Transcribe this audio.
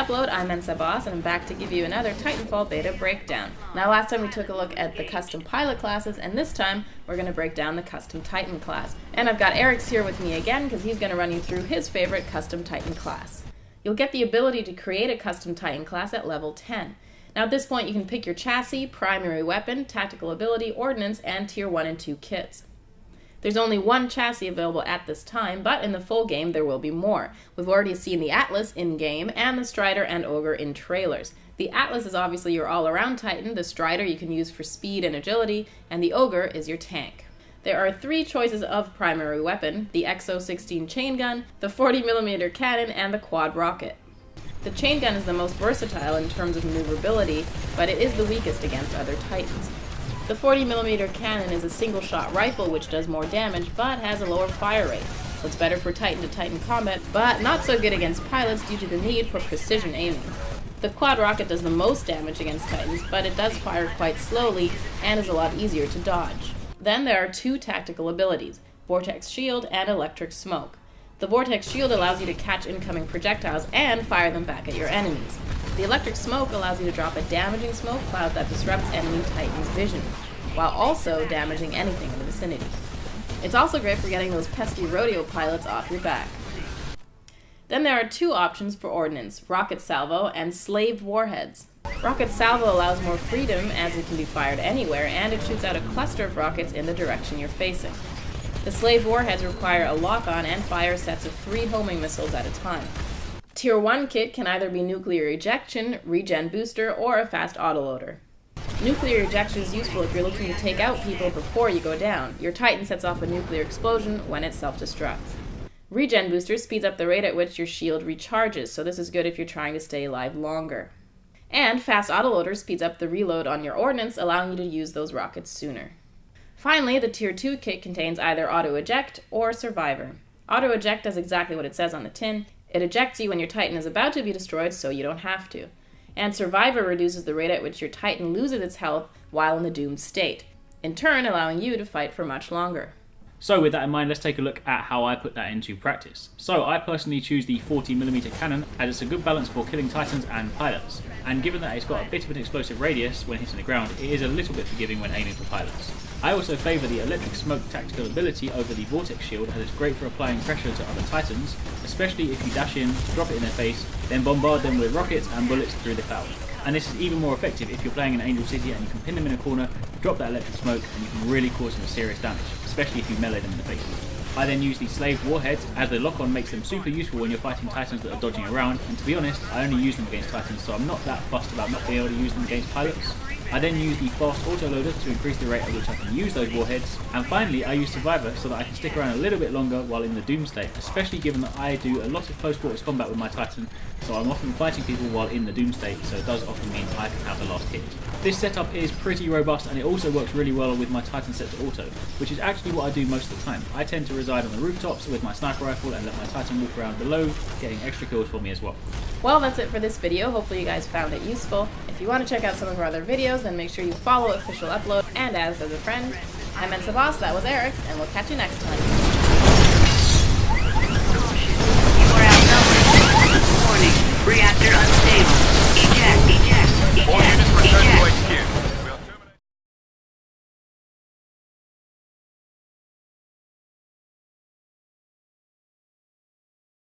Upload, I'm Boss, and I'm back to give you another Titanfall beta breakdown. Now last time we took a look at the custom pilot classes, and this time we're going to break down the custom Titan class. And I've got Eric's here with me again because he's going to run you through his favorite custom Titan class. You'll get the ability to create a custom Titan class at level 10. Now at this point you can pick your chassis, primary weapon, tactical ability, ordnance, and tier 1 and 2 kits. There's only one chassis available at this time, but in the full game there will be more. We've already seen the Atlas in-game, and the Strider and Ogre in trailers. The Atlas is obviously your all-around Titan, the Strider you can use for speed and agility, and the Ogre is your tank. There are three choices of primary weapon: the XO-16 chain gun, the 40mm cannon, and the quad rocket. The chain gun is the most versatile in terms of maneuverability, but it is the weakest against other Titans. The 40mm cannon is a single-shot rifle which does more damage, but has a lower fire rate, so it's better for Titan-to-Titan combat, but not so good against pilots due to the need for precision aiming. The quad rocket does the most damage against Titans, but it does fire quite slowly and is a lot easier to dodge. Then there are two tactical abilities, Vortex Shield and Electric Smoke. The Vortex Shield allows you to catch incoming projectiles and fire them back at your enemies. The Electric Smoke allows you to drop a damaging smoke cloud that disrupts enemy Titan's vision, while also damaging anything in the vicinity. It's also great for getting those pesky rodeo pilots off your back. Then there are two options for ordnance, Rocket Salvo and Slaved Warheads. Rocket Salvo allows more freedom as it can be fired anywhere, and it shoots out a cluster of rockets in the direction you're facing. The Slaved Warheads require a lock-on and fire sets of 3 homing missiles at a time. Tier 1 kit can either be nuclear ejection, regen booster, or a fast autoloader. Nuclear ejection is useful if you're looking to take out people before you go down. Your Titan sets off a nuclear explosion when it self-destructs. Regen booster speeds up the rate at which your shield recharges, so this is good if you're trying to stay alive longer. And fast autoloader speeds up the reload on your ordnance, allowing you to use those rockets sooner. Finally, the Tier 2 kit contains either auto eject or survivor. Auto eject does exactly what it says on the tin. It ejects you when your Titan is about to be destroyed, so you don't have to. And Survivor reduces the rate at which your Titan loses its health while in the doomed state, in turn allowing you to fight for much longer. So with that in mind, let's take a look at how I put that into practice. So I personally choose the 40mm cannon as it's a good balance for killing Titans and pilots. And given that it's got a bit of an explosive radius when hitting the ground, it is a little bit forgiving when aiming for pilots. I also favour the Electric Smoke tactical ability over the Vortex Shield, as it's great for applying pressure to other Titans, especially if you dash in, drop it in their face, then bombard them with rockets and bullets through the cloud. And this is even more effective if you're playing in Angel City and you can pin them in a corner, drop that electric smoke, and you can really cause them serious damage, especially if you melee them in the face. I then use the Slaved Warheads, as the lock-on makes them super useful when you're fighting Titans that are dodging around, and to be honest, I only use them against Titans, so I'm not that fussed about not being able to use them against pilots. I then use the fast autoloader to increase the rate at which I can use those warheads, and finally I use Survivor so that I can stick around a little bit longer while in the doom state, especially given that I do a lot of close quarters combat with my Titan, so I'm often fighting people while in the doom state, so it does often mean I can have the last hit. This setup is pretty robust, and it also works really well with my Titan set to auto, which is actually what I do most of the time. I tend to reside on the rooftops with my sniper rifle and let my Titan walk around below, getting extra kills for me as well. Well, that's it for this video. Hopefully you guys found it useful. If you want to check out some of our other videos, then make sure you follow Official Upload and add us as a friend. I'm Boss, that was Eric's, and we'll catch you next time. You are outnumbered. Warning, reactor unstable. Eject, eject, eject, eject.